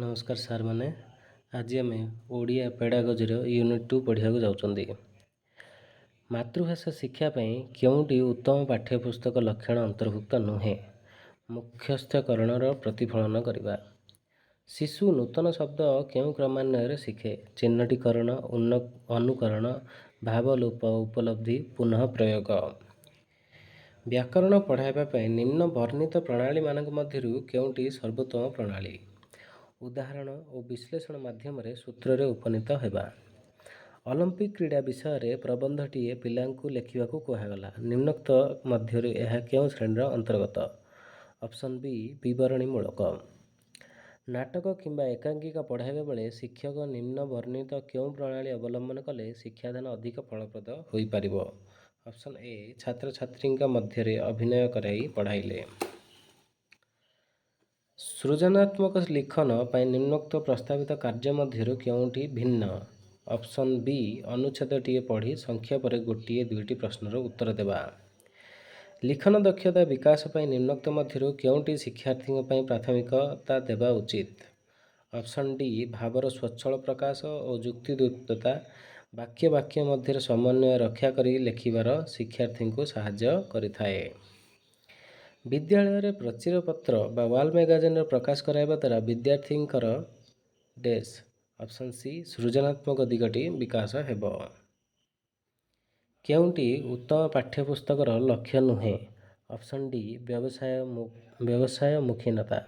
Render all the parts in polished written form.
नमस्कार सार मैंने आज आम ओडिया पेडागोजीर यूनिट 2 पढ़ा जाऊँगी। मातृभाषा शिक्षापी क्योंटी उत्तम पाठ्यपुस्तक लक्षण अंतर्भुक्त नुहे। मुख्यस्थकरण प्रतिफलन करवा। शिशु नूतन शब्द क्यों क्रमान्वय शिखे। चिह्नटीकरण, अनुकरण, भावलोप, उपलब्धि, पुनः प्रयोग। व्याकरण पढ़ाइबा निम्न वर्णित प्रणाली मानक मध्यरु क्योंटी सर्वोत्तम प्रणाली। उदाहरण और विश्लेषण माध्यम सूत्र उपनीत हेबा। ओलंपिक क्रीड़ा विषय में प्रबंधटीए पिलांकु लेखिबाकु कुहागला। निम्नोक्त मध्यरु यह क्यों श्रेणीर अंतर्गत। ऑप्शन बी विवरणीमूलक। नाटक किंबा एकांकिका पढ़ाइबा बेले शिक्षक निम्न वर्णित क्यों प्रणाली अवलंबन कले शिक्षादान अधिक फलप्रद होई पारिबो। ऑप्शन ए छात्र छात्री मध्य अभिनय कराई पढ़ाइले। सृजनात्मक लिखन पर निम्नोक्त प्रस्तावित कार्य मध्यरु क्योंटी भिन्न। ऑप्शन बी अनुच्छेदटीए पढ़ी संख्या पर गोटे दुईटी प्रश्नर उत्तर देवा। लिखन दक्षता विकास पर निम्नोक्त मध्यरु क्योंटी शिक्षार्थी प्राथमिकता देवा उचित। ऑप्शन डी भावर स्वच्छल प्रकाश और जुक्तिद्वैतता वाक्य वाक्य मध्य समन्वय रक्षा करी लेखिबार शिक्षार्थी को साहाय्य करिथाए। विद्यालय प्रचुर पत्र बा वाल मैगाजिन प्रकाश कराइबा द्वारा विद्यार्थींकर डैश। ऑप्शन सी सृजनात्मक दिगटी विकास हेबो। क्योंटी उत्तम पाठ्यपुस्तकर लक्ष्य नुहे। ऑप्शन डी व्यवसाय मुखीनता।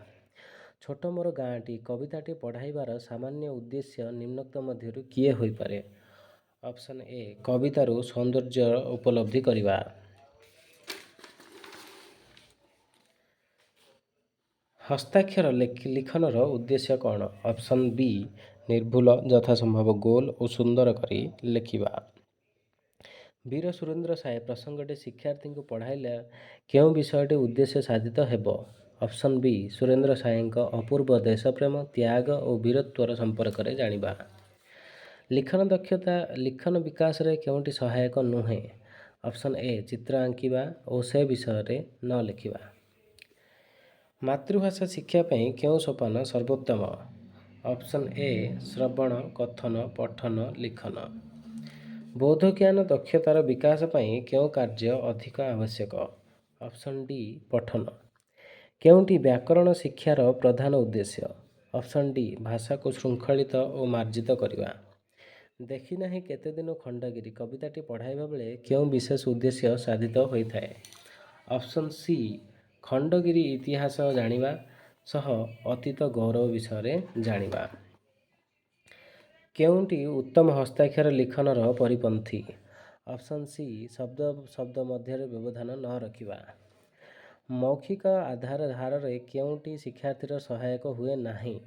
छोट मोर गाँटी कविताटी पढ़ाइबार सामान्य उद्देश्य निम्नोक्त मध्यरु किए होई पारे। ऑप्शन ए कवितारू सौंदर्य उपलब्धि करिबा। हस्ताक्षर लिखनर उद्देश्य कौन। ऑप्शन बी निर्भुल यथासंभव गोल और सुंदर करी लेखिबा। वीर सुरेंद्र साय प्रसंगटे शिक्षार्थी को पढ़ाइले क्यों विषयटी उद्देश्य साधित हेबो। ऑप्शन बी सुरेंद्र सायଙ୍କ अपूर्व देशप्रेम, त्याग और वीरत्वर संपर्क में जानिबा। लिखन दक्षता लिखन विकास रे क्योंटी सहायक नुहे। ऑप्शन ए चित्र आंकिबा और से विषय रे न लिखिबा। मातृभाषा शिक्षा पई क्यों सोपान सर्वोत्तम। ऑप्शन ए श्रवण, कथन, पठन, लिखन। बोध ज्ञान दक्षतार विकास पई क्यों कार्य अधिक आवश्यक। ऑप्शन डी पठन। क्योंटी व्याकरण शिक्षार प्रधान उद्देश्य। ऑप्शन डी भाषा को श्रृंखलित और मार्जित करवा। देखी नाही केते दिन खंडगिरी कविताटी पढ़ाइबा बेले क्यों विशेष उद्देश्य साधित होता है। ऑप्शन सी खंडगिरी इतिहास जानिबा सह अतीत गौरव विषय जानिबा। क्योंटी उत्तम हस्ताक्षर लिखनर परिपंथी। ऑप्शन सी शब्द मध्य व्यवधान न रखिबा। मौखिक आधार धारे क्योंटी शिक्षार्थीर सहायक हुए नहीं।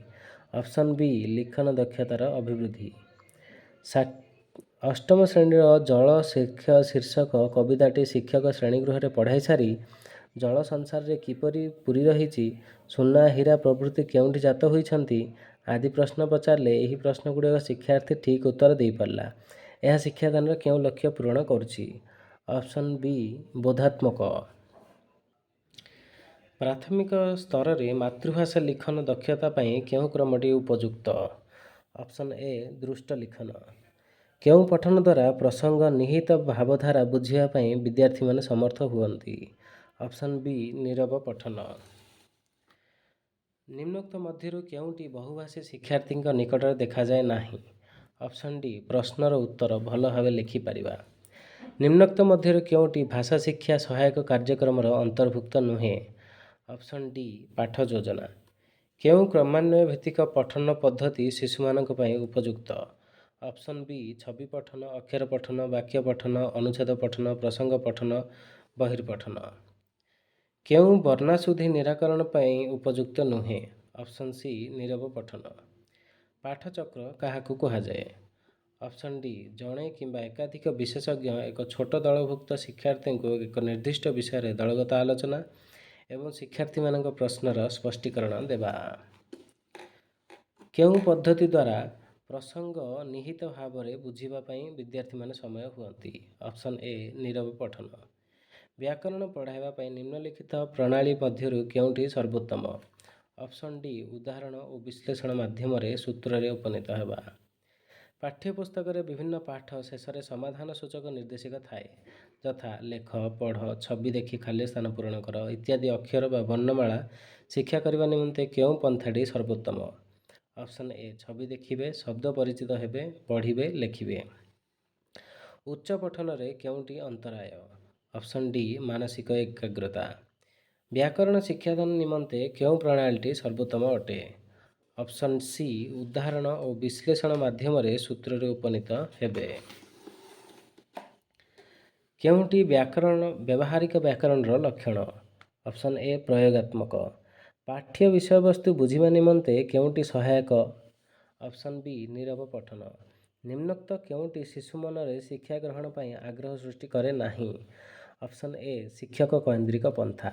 ऑप्शन बी लिखन दक्षतार अभिवृद्धि। अष्टम श्रेणी जल शिक्षा शीर्षक कविताटी शिक्षक श्रेणीगृह पढ़ाई सारी जल संसार रे किपरि पूरी रही सुना हीरा प्रभृति क्योंठी जात होइछंती आदि प्रश्न पचारे यही प्रश्न गुड़िक शिक्षार्थी ठीक उत्तर दे पारला। यह शिक्षादान क्यों लक्ष्य पूरण करुछि। Option B बोधात्मक। प्राथमिक स्तर में मातृभाषा लिखन दक्षता पाई क्यों क्रमटी उपयुक्त। ऑप्शन ए दृष्ट लिखन। क्यों पठन द्वारा प्रसंग निहित भावधारा बुझापी विद्यार्थी माने समर्थ हुअन्ति। ऑप्शन बी नीरव पठन। निम्नोक्त मध्यरु क्योंटी बहुभाषी शिक्षार्थी निकट देखा जाए नहीं। ऑप्शन डी प्रश्नर उत्तर भल भाव लिखिपारिबा। निम्नोक्त मध्यरु क्योंटी भाषा शिक्षा सहायक कार्यक्रम अंतर्भुक्त नुहे। ऑप्शन डी पाठ योजना। क्यों क्रमान्वय भित्तिक पठन पद्धति शिशुमानक पई उपयुक्त। ऑप्शन बी छवि पठन, अक्षर पठन, वाक्य पठन, अनुच्छेद पठन, प्रसंग पठन, बहिर्पठन। क्यों वर्णाशुद्धि निराकरण पई उपयुक्त नुहे। ऑप्शन सी नीरव पठन। पाठचक्र काहाकु कुहाजाए। ऑप्शन डी जड़े किंबा एकाधिक विशेषज्ञ एक छोट दलभुक्त शिक्षार्थी को एक निर्दिष्ट विषय दलगत आलोचना एवं शिक्षार्थी मानक प्रश्नर स्पष्टीकरण देवा। क्यों पद्धति द्वारा प्रसंग निहित भाव में बुझापी विद्यार्थी माने समय हुअन्ति। ऑप्शन ए नीरव पठन। व्याकरण पढ़ाइबा निम्नलिखित प्रणाली मध्यरु क्योंटी सर्वोत्तम। ଅପସନ୍ ଡି ଉଦାହରଣ ଓ ବିଶ୍ଳେଷଣ ମାଧ୍ୟମରେ ସୂତ୍ରରେ ଉପନୀତ ହେବା। ପାଠ୍ୟପୁସ୍ତକରେ ବିଭିନ୍ନ ପାଠ ଶେଷରେ ସମାଧାନ ସୂଚକ ନିର୍ଦ୍ଦେଶିକା ଥାଏ, ଯଥା ଲେଖ, ପଢ଼, ଛବି ଦେଖି ଖାଲି ସ୍ଥାନ ପୂରଣ କର ଇତ୍ୟାଦି। ଅକ୍ଷର ବା ବର୍ଣ୍ଣମାଳା ଶିକ୍ଷା କରିବା ନିମନ୍ତେ କେଉଁ ପନ୍ଥାଟି ସର୍ବୋତ୍ତମ? ଅପସନ୍ ଏ ଛବି ଦେଖିବେ, ଶବ୍ଦ ପରିଚିତ ହେବେ, ପଢ଼ିବେ, ଲେଖିବେ। ଉଚ୍ଚ ପଠନରେ କେଉଁଟି ଅନ୍ତରାୟ? ଅପସନ୍ ଡି ମାନସିକ ଏକାଗ୍ରତା। ବ୍ୟାକରଣ ଶିକ୍ଷାଦାନ ନିମନ୍ତେ କେଉଁ ପ୍ରଣାଳୀଟି ସର୍ବୋତ୍ତମ ଅଟେ? ଅପସନ୍ ସି ଉଦାହରଣ ଓ ବିଶ୍ଳେଷଣ ମାଧ୍ୟମରେ ସୂତ୍ରରେ ଉପନୀତ ହେବେ। କେଉଁଟି ବ୍ୟବହାରିକ ବ୍ୟାକରଣର ଲକ୍ଷଣ? ଅପସନ୍ ଏ ପ୍ରୟୋଗାତ୍ମକ। ପାଠ୍ୟ ବିଷୟବସ୍ତୁ ବୁଝିବା ନିମନ୍ତେ କେଉଁଟି ସହାୟକ? ଅପସନ୍ ବି ନୀରବ ପଠନ। ନିମ୍ନୋକ୍ତ କେଉଁଟି ଶିଶୁ ମନରେ ଶିକ୍ଷା ଗ୍ରହଣ ପାଇଁ ଆଗ୍ରହ ସୃଷ୍ଟି କରେ ନାହିଁ? ଅପସନ୍ ଏ ଶିକ୍ଷକ କୈନ୍ଦ୍ରିକ ପନ୍ଥା।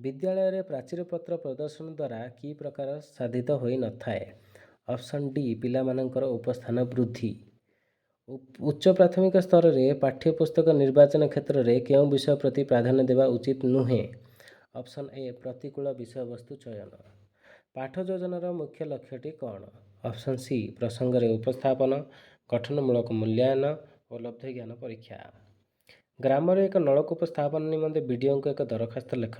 ବିଦ୍ୟାଳୟରେ ପ୍ରାଚୀରପତ୍ର ପ୍ରଦର୍ଶନ ଦ୍ୱାରା କି ପ୍ରକାର ସାଧିତ ହୋଇନଥାଏ? ଅପସନ୍ ଡି ପିଲାମାନଙ୍କର ଉପସ୍ଥାନ ବୃଦ୍ଧି। ଉଚ୍ଚ ପ୍ରାଥମିକ ସ୍ତରରେ ପାଠ୍ୟପୁସ୍ତକ ନିର୍ବାଚନ କ୍ଷେତ୍ରରେ କେଉଁ ବିଷୟ ପ୍ରତି ପ୍ରାଧାନ୍ୟ ଦେବା ଉଚିତ ନୁହେଁ? ଅପସନ୍ ଏ ପ୍ରତିକୂଳ ବିଷୟବସ୍ତୁ ଚୟନ। ପାଠ ଯୋଜନାର ମୁଖ୍ୟ ଲକ୍ଷ୍ୟଟି କ'ଣ? ଅପସନ୍ ସି ପ୍ରସଙ୍ଗରେ ଉପସ୍ଥାପନ, ଗଠନମୂଳକ ମୂଲ୍ୟାୟନ ଓ ଲବ୍ଧ ଜ୍ଞାନ ପରୀକ୍ଷା। ଗ୍ରାମରେ ଏକ ନଳକୂପ ସ୍ଥାପନ ନିମନ୍ତେ ବିଡ଼ିଓଙ୍କୁ ଏକ ଦରଖାସ୍ତ ଲେଖ।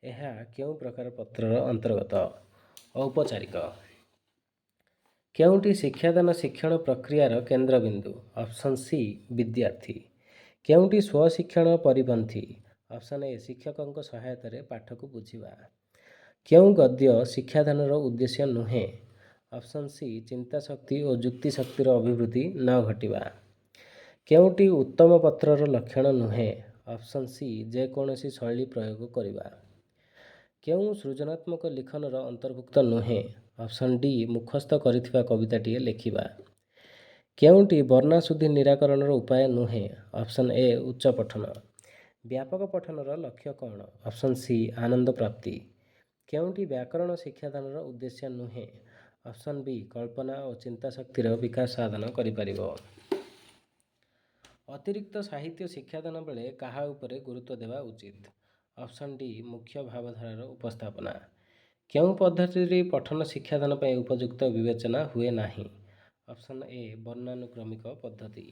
ଏହା କେଉଁ ପ୍ରକାର ପତ୍ରର ଅନ୍ତର୍ଗତ? ଔପଚାରିକ। କେଉଁଟି ଶିକ୍ଷାଦାନ ଶିକ୍ଷଣ ପ୍ରକ୍ରିୟାର କେନ୍ଦ୍ରବିନ୍ଦୁ? ଅପସନ୍ ସି ବିଦ୍ୟାର୍ଥୀ। କେଉଁଟି ସ୍ୱଶିକ୍ଷଣ ପରିପନ୍ଥୀ? ଅପସନ୍ ଏ ଶିକ୍ଷକଙ୍କ ସହାୟତାରେ ପାଠକୁ ବୁଝିବା। କେଉଁ ଗଦ୍ୟ ଶିକ୍ଷାଦାନର ଉଦ୍ଦେଶ୍ୟ ନୁହେଁ? ଅପସନ୍ ସି ଚିନ୍ତାଶକ୍ତି ଓ ଯୁକ୍ତିଶକ୍ତିର ଅଭିବୃଦ୍ଧି ନ ଘଟିବା। କେଉଁଟି ଉତ୍ତମ ପତ୍ରର ଲକ୍ଷଣ ନୁହେଁ? ଅପସନ୍ ସି ଯେକୌଣସି ଶୈଳୀ ପ୍ରୟୋଗ କରିବା। କେଉଁ ସୃଜନାତ୍ମକ ଲିଖନର ଅନ୍ତର୍ଭୁକ୍ତ ନୁହେଁ? ଅପସନ୍ ଡି ମୁଖସ୍ଥ କରିଥିବା କବିତାଟିଏ ଲେଖିବା। କେଉଁଟି ବର୍ଣ୍ଣାଶୁଦ୍ଧି ନିରାକରଣର ଉପାୟ ନୁହେଁ? ଅପସନ୍ ଏ ଉଚ୍ଚ ପଠନ। ବ୍ୟାପକ ପଠନର ଲକ୍ଷ୍ୟ କ'ଣ? ଅପସନ୍ ସି ଆନନ୍ଦ ପ୍ରାପ୍ତି। କେଉଁଟି ବ୍ୟାକରଣ ଶିକ୍ଷାଦାନର ଉଦ୍ଦେଶ୍ୟ ନୁହେଁ? ଅପସନ୍ ବି କଳ୍ପନା ଓ ଚିନ୍ତାଶକ୍ତିର ବିକାଶ ସାଧନ କରିପାରିବ। ଅତିରିକ୍ତ ସାହିତ୍ୟ ଶିକ୍ଷାଦାନ ବେଳେ କାହା ଉପରେ ଗୁରୁତ୍ୱ ଦେବା ଉଚିତ? ଅପସନ୍ ଡି ମୁଖ୍ୟ ଭାବଧାରାର ଉପସ୍ଥାପନା। କେଉଁ ପଦ୍ଧତିଟି ପଠନ ଶିକ୍ଷାଦାନ ପାଇଁ ଉପଯୁକ୍ତ ବିବେଚନା ହୁଏ ନାହିଁ? ଅପସନ୍ ଏ ବର୍ଣ୍ଣାନୁକ୍ରମିକ ପଦ୍ଧତି।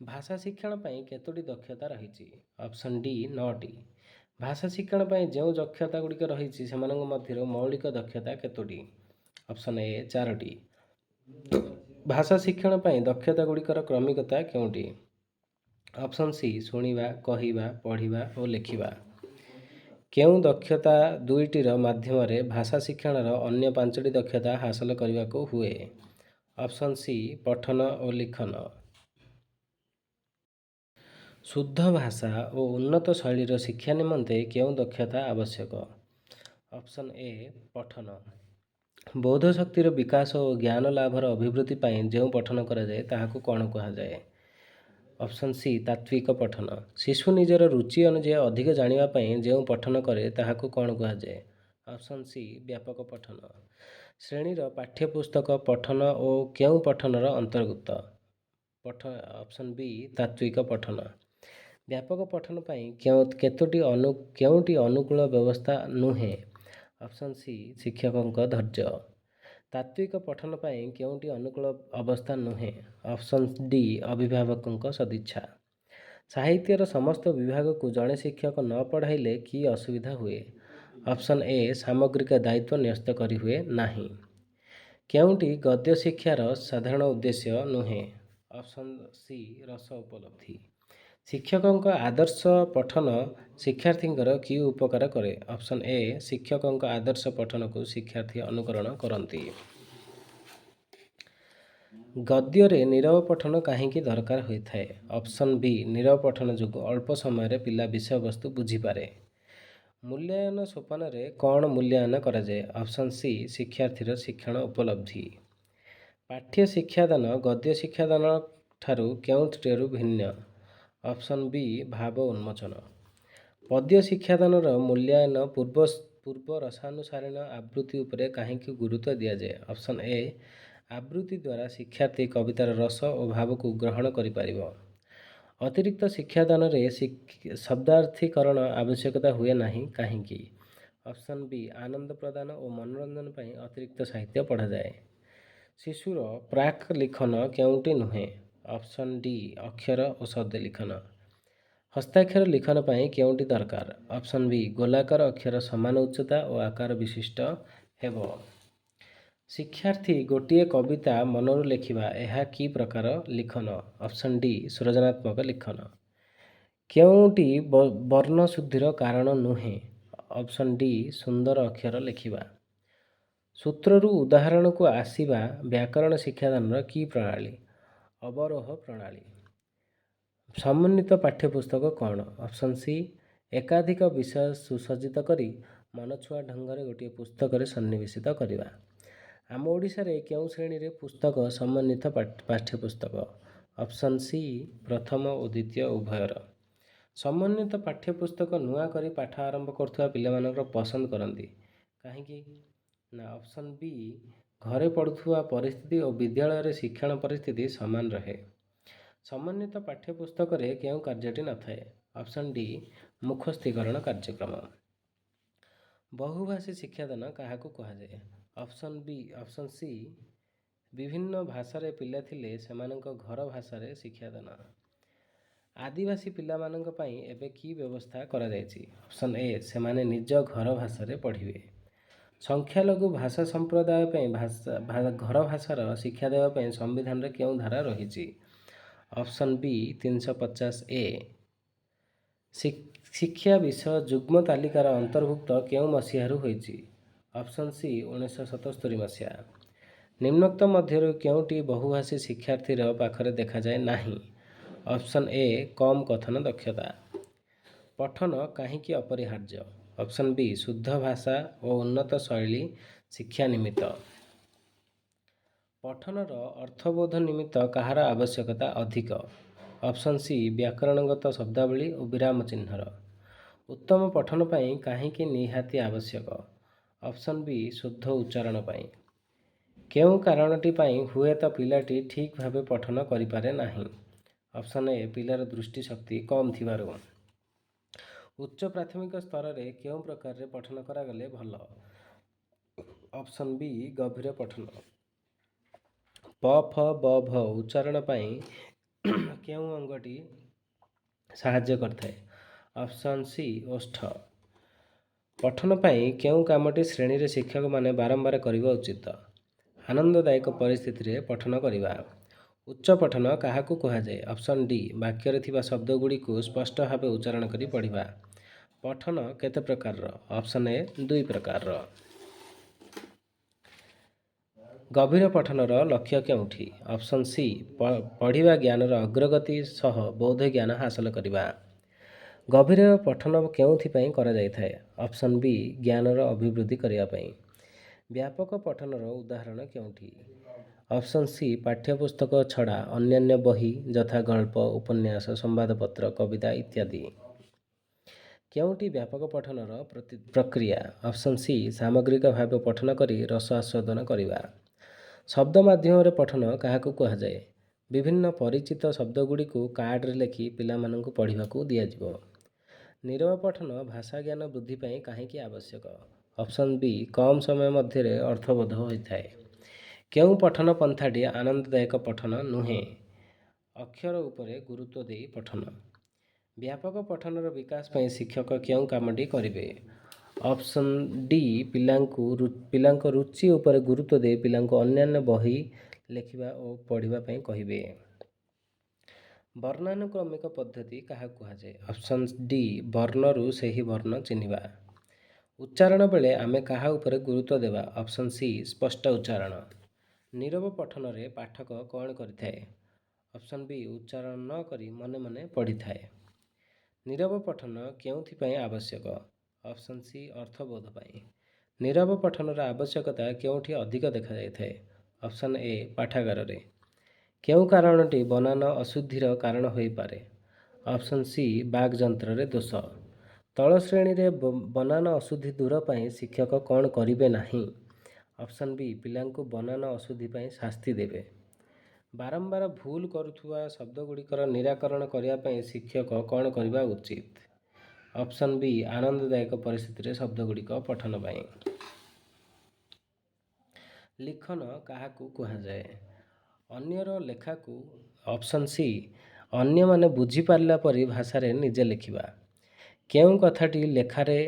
ଭାଷା ଶିକ୍ଷଣ ପାଇଁ କେତୋଟି ଦକ୍ଷତା ରହିଛି? ଅପସନ୍ ଡି 9ଟି। ଭାଷା ଶିକ୍ଷଣ ପାଇଁ ଯେଉଁ ଦକ୍ଷତା ଗୁଡ଼ିକ ରହିଛି ସେମାନଙ୍କ ମଧ୍ୟରୁ ମୌଳିକ ଦକ୍ଷତା କେତୋଟି? ଅପସନ୍ ଏ 4ଟି। ଭାଷା ଶିକ୍ଷଣ ପାଇଁ ଦକ୍ଷତା ଗୁଡ଼ିକର କ୍ରମିକତା କେଉଁଟି? ଅପସନ୍ ସି ଶୁଣିବା, କହିବା, ପଢ଼ିବା ଓ ଲେଖିବା। କେଉଁ ଦକ୍ଷତା ଦୁଇଟିର ମାଧ୍ୟମରେ ଭାଷା ଶିକ୍ଷଣର ଅନ୍ୟ 5ଟି ଦକ୍ଷତା ହାସଲ କରିବାକୁ ହୁଏ? ଅପସନ୍ ସି ପଠନ ଓ ଲିଖନ। ଶୁଦ୍ଧ ଭାଷା ଓ ଉନ୍ନତ ଶୈଳୀର ଶିକ୍ଷା ନିମନ୍ତେ କେଉଁ ଦକ୍ଷତା ଆବଶ୍ୟକ? ଅପସନ୍ ଏ ପଠନ। ବୌଦ୍ଧ ଶକ୍ତିର ବିକାଶ ଓ ଜ୍ଞାନ ଲାଭର ଅଭିବୃଦ୍ଧି ପାଇଁ ଯେଉଁ ପଠନ କରାଯାଏ ତାହାକୁ କ'ଣ କୁହାଯାଏ? ଅପସନ୍ ସି ତାତ୍ତ୍ୱିକ ପଠନ। ଶିଶୁ ନିଜର ରୁଚି ଅନୁଯାୟୀ ଅଧିକ ଜାଣିବା ପାଇଁ ଯେଉଁ ପଠନ କରେ ତାହାକୁ କ'ଣ କୁହାଯାଏ? ଅପସନ୍ ସି ବ୍ୟାପକ ପଠନ। ଶ୍ରେଣୀର ପାଠ୍ୟପୁସ୍ତକ ପଠନ ଓ କେଉଁ ପଠନର ଅନ୍ତର୍ଭୁକ୍ତ? ଅପସନ୍ ବି ତାତ୍ତ୍ୱିକ ପଠନ। ବ୍ୟାପକ ପଠନ ପାଇଁ କେଉଁଟି ଅନୁକୂଳ ବ୍ୟବସ୍ଥା ନୁହେଁ? ଅପସନ୍ ସି ଶିକ୍ଷକଙ୍କ ଧୈର୍ଯ୍ୟ। ତାତ୍ତ୍ୱିକ ପଠନ ପାଇଁ କେଉଁଟି ଅନୁକୂଳ ଅବସ୍ଥା ନୁହେଁ? ଅପସନ୍ ଡି ଅଭିଭାବକଙ୍କ ସଦିଚ୍ଛା। ସାହିତ୍ୟର ସମସ୍ତ ବିଭାଗକୁ ଜଣେ ଶିକ୍ଷକ ନ ପଢ଼ାଇଲେ କି ଅସୁବିଧା ହୁଏ? ଅପସନ୍ ଏ ସାମଗ୍ରିକ ଦାୟିତ୍ୱ ନ୍ୟସ୍ତ କରିହୁଏ ନାହିଁ। କେଉଁଟି ଗଦ୍ୟ ଶିକ୍ଷାର ସାଧାରଣ ଉଦ୍ଦେଶ୍ୟ ନୁହେଁ? ଅପସନ୍ ସି ରସ ଉପଲବ୍ଧି। ଶିକ୍ଷକଙ୍କ ଆଦର୍ଶ ପଠନ ଶିକ୍ଷାର୍ଥୀଙ୍କର କି ଉପକାର କରେ? ଅପସନ୍ ଏ ଶିକ୍ଷକଙ୍କ ଆଦର୍ଶ ପଠନକୁ ଶିକ୍ଷାର୍ଥୀ ଅନୁକରଣ କରନ୍ତି। ଗଦ୍ୟରେ ନୀରବ ପଠନ କାହିଁକି ଦରକାର ହୋଇଥାଏ? ଅପସନ୍ ବି ନୀରବ ପଠନ ଯୋଗୁଁ ଅଳ୍ପ ସମୟରେ ପିଲା ବିଷୟବସ୍ତୁ ବୁଝିପାରେ। ମୂଲ୍ୟାୟନ ସୋପାନରେ କ'ଣ ମୂଲ୍ୟାୟନ କରାଯାଏ? ଅପସନ୍ ସି ଶିକ୍ଷାର୍ଥୀର ଶିକ୍ଷଣ ଉପଲବ୍ଧି। ପାଠ୍ୟ ଶିକ୍ଷାଦାନ ଗଦ୍ୟ ଶିକ୍ଷାଦାନ ଠାରୁ କେଉଁଥିରୁ ଭିନ୍ନ? ଅପସନ୍ ବି ଭାବ ଉନ୍ମୋଚନ। ପଦ୍ୟ ଶିକ୍ଷାଦାନର ମୂଲ୍ୟାୟନ ପୂର୍ବ ରସାନୁସାରୀଣ ଆବୃତ୍ତି ଉପରେ କାହିଁକି ଗୁରୁତ୍ୱ ଦିଆଯାଏ? ଅପସନ୍ ଏ ଆବୃତ୍ତି ଦ୍ୱାରା ଶିକ୍ଷାର୍ଥୀ କବିତାର ରସ ଓ ଭାବକୁ ଗ୍ରହଣ କରିପାରିବ। ଅତିରିକ୍ତ ଶିକ୍ଷାଦାନରେ ଶବ୍ଦାର୍ଥୀକରଣ ଆବଶ୍ୟକତା ହୁଏ ନାହିଁ କାହିଁକି? ଅପସନ୍ ବି ଆନନ୍ଦ ପ୍ରଦାନ ଓ ମନୋରଞ୍ଜନ ପାଇଁ ଅତିରିକ୍ତ ସାହିତ୍ୟ ପଢ଼ାଯାଏ। ଶିଶୁର ପ୍ରାକ୍ ଲିଖନ କେଉଁଟି ନୁହେଁ? ଅପସନ୍ ଡି ଅକ୍ଷର ଓ ଶବ୍ଦ ଲିଖନ। ହସ୍ତାକ୍ଷର ଲିଖନ ପାଇଁ କେଉଁଟି ଦରକାର? ଅପସନ୍ ବି ଗୋଲାକାର ଅକ୍ଷର ସମାନ ଉଚ୍ଚତା ଓ ଆକାର ବିଶିଷ୍ଟ ହେବ। ଶିକ୍ଷାର୍ଥୀ ଗୋଟିଏ କବିତା ମନରୁ ଲେଖିବା ଏହା କି ପ୍ରକାର ଲିଖନ? ଅପସନ୍ ଡି ସୃଜନାତ୍ମକ ଲିଖନ। କେଉଁଟି ବର୍ଣ୍ଣ ଶୁଦ୍ଧିର କାରଣ ନୁହେଁ? ଅପସନ୍ ଡି ସୁନ୍ଦର ଅକ୍ଷର ଲେଖିବା। ସୂତ୍ରରୁ ଉଦାହରଣକୁ ଆସିବା ବ୍ୟାକରଣ ଶିକ୍ଷାଦାନର କି ପ୍ରଣାଳୀ? ଅବରୋହ ପ୍ରଣାଳୀ। ସମନ୍ୱିତ ପାଠ୍ୟପୁସ୍ତକ କ'ଣ? ଅପସନ୍ ସି ଏକାଧିକ ବିଷୟ ସୁସଜ୍ଜିତ କରି ମନଛୁଆଁ ଢଙ୍ଗରେ ଗୋଟିଏ ପୁସ୍ତକରେ ସନ୍ନିବେଶିତ କରିବା। ଆମ ଓଡ଼ିଶାରେ କେଉଁ ଶ୍ରେଣୀରେ ପୁସ୍ତକ ସମନ୍ୱିତ ପାଠ୍ୟପୁସ୍ତକ? ଅପସନ୍ ସି ପ୍ରଥମ ଓ ଦ୍ୱିତୀୟ ଉଭୟର। ସମନ୍ୱିତ ପାଠ୍ୟପୁସ୍ତକ ନୂଆ କରି ପାଠ ଆରମ୍ଭ କରୁଥିବା ପିଲାମାନଙ୍କର ପସନ୍ଦ କରନ୍ତି କାହିଁକି? ନା ଅପସନ୍ ବି ଘରେ ପଢ଼ୁଥିବା ପରିସ୍ଥିତି ଓ ବିଦ୍ୟାଳୟରେ ଶିକ୍ଷଣ ପରିସ୍ଥିତି ସମାନ ରହେ। ସମନ୍ୱିତ ପାଠ୍ୟପୁସ୍ତକରେ କେଉଁ କାର୍ଯ୍ୟଟି ନଥାଏ? ଅପସନ୍ ଡି ମୁଖସ୍ଥୀକରଣ କାର୍ଯ୍ୟକ୍ରମ। ବହୁଭାଷୀ ଶିକ୍ଷାଦାନ କାହାକୁ କୁହାଯାଏ? ଅପସନ୍ ସି ବିଭିନ୍ନ ଭାଷାରେ ପିଲା ଥିଲେ ସେମାନଙ୍କ ଘର ଭାଷାରେ ଶିକ୍ଷାଦାନ। ଆଦିବାସୀ ପିଲାମାନଙ୍କ ପାଇଁ ଏବେ କି ବ୍ୟବସ୍ଥା କରାଯାଇଛି? ଅପସନ୍ ଏ ସେମାନେ ନିଜ ଘର ଭାଷାରେ ପଢ଼ିବେ। ସଂଖ୍ୟାଲଘୁ ଭାଷା ସମ୍ପ୍ରଦାୟ ପାଇଁ ଘର ଭାଷାର ଶିକ୍ଷା ଦେବା ପାଇଁ ସମ୍ବିଧାନରେ କେଉଁ ଧାରା ରହିଛି? ଅପସନ୍ ବି 350 ଏ। ଶିକ୍ଷା ବିଷୟ ଯୁଗ୍ମ ତାଲିକାର ଅନ୍ତର୍ଭୁକ୍ତ କେଉଁ ମସିହାରୁ ହୋଇଛି? ଅପସନ୍ ସି 1977 ମସିହା। ନିମ୍ନୋକ୍ତ ମଧ୍ୟରୁ କେଉଁଟି ବହୁଭାଷୀ ଶିକ୍ଷାର୍ଥୀର ପାଖରେ ଦେଖାଯାଏ ନାହିଁ? ଅପସନ୍ ଏ କମ୍ କଥନ ଦକ୍ଷତା। ପଠନ କାହିଁକି ଅପରିହାର୍ଯ୍ୟ? ଅପସନ୍ ବି ଶୁଦ୍ଧ ଭାଷା ଓ ଉନ୍ନତ ଶୈଳୀ ଶିକ୍ଷା ନିମିତ୍ତ। ପଠନର ଅର୍ଥବୋଧ ନିମିତ୍ତ କାହାର ଆବଶ୍ୟକତା ଅଧିକ? ଅପସନ୍ ସି ବ୍ୟାକରଣଗତ ଶବ୍ଦାବଳୀ ଓ ବିରାମ ଚିହ୍ନର। ଉତ୍ତମ ପଠନ ପାଇଁ କାହିଁକି ନିହାତି ଆବଶ୍ୟକ? ଅପସନ୍ ବି ଶୁଦ୍ଧ ଉଚ୍ଚାରଣ ପାଇଁ। କେଉଁ କାରଣଟି ପାଇଁ ହୁଏତ ପିଲାଟି ଠିକ୍ ଭାବେ ପଠନ କରିପାରେ ନାହିଁ? ଅପସନ୍ ଏ ପିଲାର ଦୃଷ୍ଟିଶକ୍ତି କମ୍ ଥିବାରୁ। ଉଚ୍ଚ ପ୍ରାଥମିକ ସ୍ତରରେ କେଉଁ ପ୍ରକାରରେ ପଠନ କରାଗଲେ ଭଲ? ଅପସନ୍ ବି ଗଭୀର ପଠନ। ପ ଫ ବ ଭ ଉଚ୍ଚାରଣ ପାଇଁ କେଉଁ ଅଙ୍ଗଟି ସାହାଯ୍ୟ କରିଥାଏ? ଅପସନ୍ ସି ଓଷ୍ଠ। ପଠନ ପାଇଁ କେଉଁ କାମଟି ଶ୍ରେଣୀରେ ଶିକ୍ଷକମାନେ ବାରମ୍ବାର କରିବା ଉଚିତ? ଆନନ୍ଦଦାୟକ ପରିସ୍ଥିତିରେ ପଠନ କରିବା। ଉଚ୍ଚ ପଠନ କାହାକୁ କୁହାଯାଏ? ଅପସନ୍ ଡି ବାକ୍ୟରେ ଥିବା ଶବ୍ଦଗୁଡ଼ିକୁ ସ୍ପଷ୍ଟ ଭାବେ ଉଚ୍ଚାରଣ କରି ପଢ଼ିବା। ପଠନ କେତେ ପ୍ରକାରର? ଅପସନ୍ ଏ 2 ପ୍ରକାରର। ଗଭୀର ପଠନର ଲକ୍ଷ୍ୟ କେଉଁଠି? ଅପସନ୍ ସି ପଢ଼ିବା ଜ୍ଞାନର ଅଗ୍ରଗତି ସହ ବୌଦ୍ଧ ଜ୍ଞାନ ହାସଲ କରିବା। ଗଭୀର ପଠନ କେଉଁଥିପାଇଁ କରାଯାଇଥାଏ? ଅପସନ୍ ବି ଜ୍ଞାନର ଅଭିବୃଦ୍ଧି କରିବା ପାଇଁ। ବ୍ୟାପକ ପଠନର ଉଦାହରଣ କେଉଁଠି? ଅପସନ୍ ସି ପାଠ୍ୟପୁସ୍ତକ ଛଡ଼ା ଅନ୍ୟାନ୍ୟ ବହି ଯଥା ଗଳ୍ପ, ଉପନ୍ୟାସ, ସମ୍ବାଦପତ୍ର, କବିତା ଇତ୍ୟାଦି। କେଉଁଟି ବ୍ୟାପକ ପଠନର ପ୍ରକ୍ରିୟା? ଅପସନ୍ ସି ସାମଗ୍ରିକ ଭାବେ ପଠନ କରି ରସ ଆସ୍ୱାଦନ କରିବା। ଶବ୍ଦ ମାଧ୍ୟମରେ ପଠନ କାହାକୁ କୁହାଯାଏ? ବିଭିନ୍ନ ପରିଚିତ ଶବ୍ଦଗୁଡ଼ିକୁ କାର୍ଡ଼ରେ ଲେଖି ପିଲାମାନଙ୍କୁ ପଢ଼ିବାକୁ ଦିଆଯିବ। ନୀରବ ପଠନ ଭାଷା ଜ୍ଞାନ ବୃଦ୍ଧି ପାଇଁ କାହିଁକି ଆବଶ୍ୟକ? ଅପସନ୍ ବି କମ୍ ସମୟ ମଧ୍ୟରେ ଅର୍ଥବୋଧ ହୋଇଥାଏ। କେଉଁ ପଠନ ପନ୍ଥାଟି ଆନନ୍ଦଦାୟକ ପଠନ ନୁହେଁ? ଅକ୍ଷର ଉପରେ ଗୁରୁତ୍ୱ ଦେଇ ପଠନ। ବ୍ୟାପକ ପଠନର ବିକାଶ ପାଇଁ ଶିକ୍ଷକ କେଉଁ କାମଟି କରିବେ? ଅପସନ୍ ଡି ପିଲାଙ୍କ ରୁଚି ଉପରେ ଗୁରୁତ୍ୱ ଦେଇ ପିଲାଙ୍କୁ ଅନ୍ୟାନ୍ୟ ବହି ଲେଖିବା ଓ ପଢ଼ିବା ପାଇଁ କହିବେ। ବର୍ଣ୍ଣାନୁକ୍ରମିକ ପଦ୍ଧତି କାହାକୁ କୁହାଯାଏ? ଅପସନ୍ ଡି ବର୍ଣ୍ଣରୁ ସେହି ବର୍ଣ୍ଣ ଚିହ୍ନିବା। ଉଚ୍ଚାରଣ ବେଳେ ଆମେ କାହା ଉପରେ ଗୁରୁତ୍ୱ ଦେବା? ଅପସନ୍ ସି ସ୍ପଷ୍ଟ ଉଚ୍ଚାରଣ। ନୀରବ ପଠନରେ ପାଠକ କ'ଣ କରିଥାଏ? ଅପସନ୍ ବି ଉଚ୍ଚାରଣ ନ କରି ମନେ ମନେ ପଢ଼ିଥାଏ। ନୀରବ ପଠନ କେଉଁଥିପାଇଁ ଆବଶ୍ୟକ? ଅପସନ୍ ସି ଅର୍ଥବୋଧ ପାଇଁ। ନୀରବ ପଠନର ଆବଶ୍ୟକତା କେଉଁଠି ଅଧିକ ଦେଖାଯାଇଥାଏ? ଅପସନ୍ ଏ ପାଠାଗାରରେ। କେଉଁ କାରଣଟି ବନାନ ଅଶୁଦ୍ଧିର କାରଣ ହୋଇପାରେ? ଅପସନ୍ ସି ବାକ୍ଯନ୍ତ୍ରରେ ଦୋଷ। ତଳ ଶ୍ରେଣୀରେ ବନାନ ଅଶୁଦ୍ଧି ଦୂର ପାଇଁ ଶିକ୍ଷକ କ'ଣ କରିବେ ନାହିଁ? ଅପସନ୍ ବି ପିଲାଙ୍କୁ ବନାନ ଅଶୁଦ୍ଧି ପାଇଁ ଶାସ୍ତି ଦେବେ। ବାରମ୍ବାର ଭୁଲ କରୁଥିବା ଶବ୍ଦଗୁଡ଼ିକର ନିରାକରଣ କରିବା ପାଇଁ ଶିକ୍ଷକ କ'ଣ କରିବା ଉଚିତ? ଅପସନ୍ ବି ଆନନ୍ଦଦାୟକ ପରିସ୍ଥିତିରେ ଶବ୍ଦ ଗୁଡ଼ିକ ପଠନ ପାଇଁ। ଲିଖନ କାହାକୁ କୁହାଯାଏ? ଅନ୍ୟର ଲେଖାକୁ। ଅପସନ୍ ସି ଅନ୍ୟମାନେ ବୁଝିପାରିଲା ପରି ଭାଷାରେ ନିଜେ ଲେଖିବା। କେଉଁ କଥାଟି ଲେଖାରେ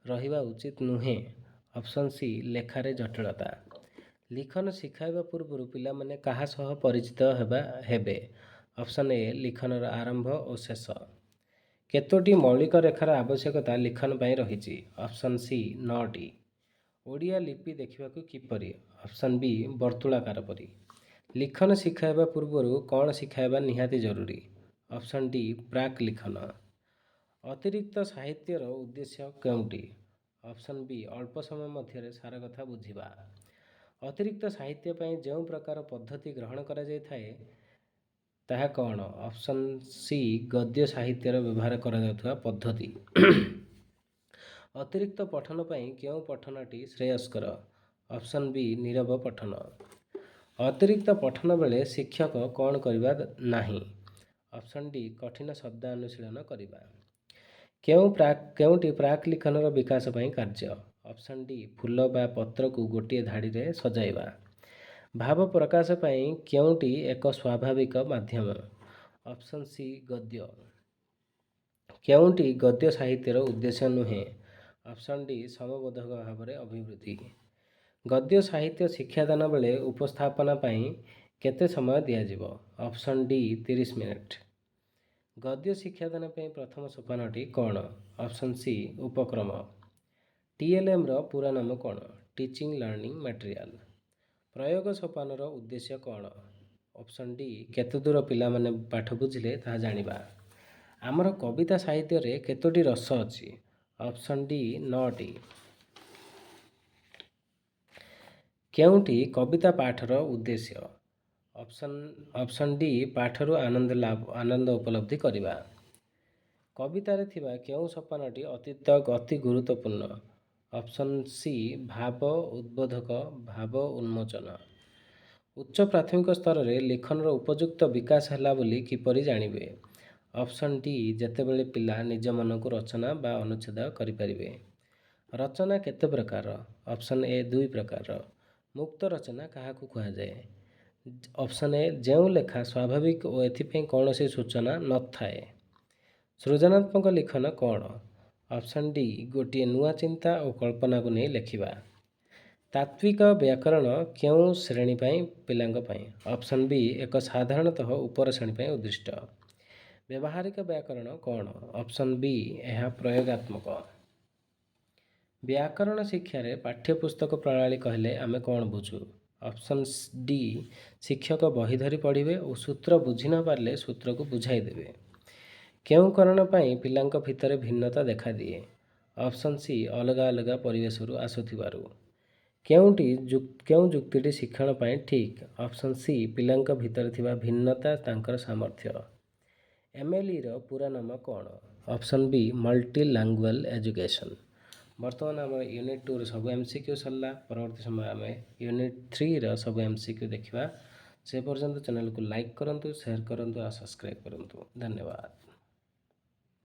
ରହିବା ଉଚିତ ନୁହେଁ? ଅପସନ୍ ସି ଲେଖାରେ ଜଟିଳତା। ଲିଖନ ଶିଖାଇବା ପୂର୍ବରୁ ପିଲାମାନେ କାହା ସହ ପରିଚିତ ହେବେ? ଅପସନ୍ ଏ ଲିଖନର ଆରମ୍ଭ ଓ ଶେଷ। କେତୋଟି ମୌଳିକ ରେଖାର ଆବଶ୍ୟକତା ଲିଖନ ପାଇଁ ରହିଛି? Option C 9ଟି। ଓଡ଼ିଆ ଲିପି ଦେଖିବାକୁ କିପରି? ଅପସନ୍ ବି ବର୍ତ୍ତୁଳାକାର ପରି। ଲିଖନ ଶିଖାଇବା ପୂର୍ବରୁ କ'ଣ ଶିଖାଇବା ନିହାତି ଜରୁରୀ? ଅପସନ୍ ଡି ପ୍ରାକ୍ ଲିଖନ। ଅତିରିକ୍ତ ସାହିତ୍ୟର ଉଦ୍ଦେଶ୍ୟ କେଉଁଟି? ଅପସନ୍ ବି ଅଳ୍ପ ସମୟ ମଧ୍ୟରେ ସାର କଥା ବୁଝିବା। ଅତିରିକ୍ତ ସାହିତ୍ୟ ପାଇଁ ଯେଉଁ ପ୍ରକାର ପଦ୍ଧତି ଗ୍ରହଣ କରାଯାଇଥାଏ ତାହା କ'ଣ? ଅପସନ୍ ସି ଗଦ୍ୟ ସାହିତ୍ୟର ବ୍ୟବହାର କରାଯାଉଥିବା ପଦ୍ଧତି। ଅତିରିକ୍ତ ପଠନ ପାଇଁ କେଉଁ ପଠନଟି ଶ୍ରେୟସ୍କର? ଅପସନ୍ ବି ନୀରବ ପଠନ। ଅତିରିକ୍ତ ପଠନ ବେଳେ ଶିକ୍ଷକ କ'ଣ କରିବା ନାହିଁ? ଅପସନ୍ ଡି କଠିନ ଶବ୍ଦ ଅନୁଶୀଳନ କରିବା। କେଉଁଟି ପ୍ରାକ୍ ଲିଖନର ବିକାଶ ପାଇଁ କାର୍ଯ୍ୟ? ଅପସନ୍ ଡି ଫୁଲ ବା ପତ୍ରକୁ ଗୋଟିଏ ଧାଡ଼ିରେ ସଜାଇବା। ଭାବ ପ୍ରକାଶ ପାଇଁ କେଉଁଟି ଏକ ସ୍ୱାଭାବିକ ମାଧ୍ୟମ? ଅପସନ୍ ସି ଗଦ୍ୟ। କେଉଁଟି ଗଦ୍ୟ ସାହିତ୍ୟର ଉଦ୍ଦେଶ୍ୟ ନୁହେଁ? ଅପସନ୍ ଡି ସମବୋଧକ ଭାବରେ ଅଭିବୃଦ୍ଧି। ଗଦ୍ୟ ସାହିତ୍ୟ ଶିକ୍ଷାଦାନ ବେଳେ ଉପସ୍ଥାପନା ପାଇଁ କେତେ ସମୟ ଦିଆଯିବ? Option D 30 minute. ଗଦ୍ୟ ଶିକ୍ଷାଦାନ ପାଇଁ ପ୍ରଥମ ସୋପାନଟି କ'ଣ? ଅପସନ୍ ସି ଉପକ୍ରମ। TLMର ପୁରା ନାମ କ'ଣ? Teaching learning material. ପ୍ରୟୋଗ ସୋପାନର ଉଦ୍ଦେଶ୍ୟ କ'ଣ? ଅପସନ୍ ଡି କେତେଦୂର ପିଲାମାନେ ପାଠ ବୁଝିଲେ ତାହା ଜାଣିବା। ଆମର କବିତା ସାହିତ୍ୟରେ କେତୋଟି ରସ ଅଛି? ଅପସନ୍ ଡି 9ଟି। କେଉଁଟି କବିତା ପାଠର ଉଦ୍ଦେଶ୍ୟ? ଅପସନ୍ ଡି ପାଠରୁ ଆନନ୍ଦ ଉପଲବ୍ଧି କରିବା। କବିତାରେ ଥିବା କେଉଁ ସୋପାନଟି ଅତି ଗୁରୁତ୍ୱପୂର୍ଣ୍ଣ? ଅପସନ୍ ସି ଭାବ ଉଦ୍ବୋଧକ ଭାବ ଉନ୍ମୋଚନ। ଉଚ୍ଚ ପ୍ରାଥମିକ ସ୍ତରରେ ଲିଖନର ଉପଯୁକ୍ତ ବିକାଶ ହେଲା ବୋଲି କିପରି ଜାଣିବେ? ଅପସନ୍ ଡି ଯେତେବେଳେ ପିଲା ନିଜ ମନକୁ ରଚନା ବା ଅନୁଚ୍ଛେଦ କରିପାରିବେ। ରଚନା କେତେ ପ୍ରକାର? ଅପସନ୍ ଏ 2 ପ୍ରକାରର। ମୁକ୍ତ ରଚନା କାହାକୁ କୁହାଯାଏ? ଅପସନ୍ ଏ ଯେଉଁ ଲେଖା ସ୍ୱାଭାବିକ ଓ ଏଥିପାଇଁ କୌଣସି ସୂଚନା ନଥାଏ। ସୃଜନାତ୍ମକ ଲିଖନ କ'ଣ? ଅପସନ୍ ଡି ଗୋଟିଏ ନୂଆ ଚିନ୍ତା ଓ କଳ୍ପନାକୁ ନେଇ ଲେଖିବା। ତାତ୍ତ୍ୱିକ ବ୍ୟାକରଣ କେଉଁ ଶ୍ରେଣୀ ପାଇଁ ପିଲାଙ୍କ ପାଇଁ? ଅପସନ୍ ବି ଏକ ସାଧାରଣତଃ ଉପର ଶ୍ରେଣୀ ପାଇଁ ଉଦ୍ଦିଷ୍ଟ। ବ୍ୟବହାରିକ ବ୍ୟାକରଣ କ'ଣ? ଅପସନ୍ ବି ଏହା ପ୍ରୟୋଗାତ୍ମକ। ବ୍ୟାକରଣ ଶିକ୍ଷାରେ ପାଠ୍ୟପୁସ୍ତକ ପ୍ରଣାଳୀ କହିଲେ ଆମେ କ'ଣ ବୁଝୁ? ଅପସନ୍ ଡି ଶିକ୍ଷକ ବହି ଧରି ପଢ଼ିବେ ଓ ସୂତ୍ର ବୁଝି ନ ପାରିଲେ ସୂତ୍ରକୁ ବୁଝାଇ ଦେବେ। କେଉଁ କାରଣ ପାଇଁ ପିଲାଙ୍କ ଭିତରେ ଭିନ୍ନତା ଦେଖାଦିଏ? ଅପସନ୍ ସି ଅଲଗା ଅଲଗା ପରିବେଶରୁ ଆସୁଥିବାରୁ। କେଉଁ ଯୁକ୍ତିଟି ଶିକ୍ଷଣ ପାଇଁ ଠିକ୍? ଅପସନ୍ ସି ପିଲାଙ୍କ ଭିତରେ ଥିବା ଭିନ୍ନତା ତାଙ୍କର ସାମର୍ଥ୍ୟ। MLEର ପୁରା ନାମ କ'ଣ? Option B multilingual education. ବର୍ତ୍ତମାନ ଆମର ୟୁନିଟ୍ 2ର ସବୁ MCQ ସରିଲା। ପରବର୍ତ୍ତୀ ସମୟ ଆମେ ୟୁନିଟ୍ 3ର ସବୁ MCQ ଦେଖିବା। ସେ ପର୍ଯ୍ୟନ୍ତ ଚ୍ୟାନେଲକୁ ଲାଇକ୍ କରନ୍ତୁ, ସେୟାର କରନ୍ତୁ ଆଉ ସବସ୍କ୍ରାଇବ୍ କରନ୍ତୁ। ଧନ୍ୟବାଦ।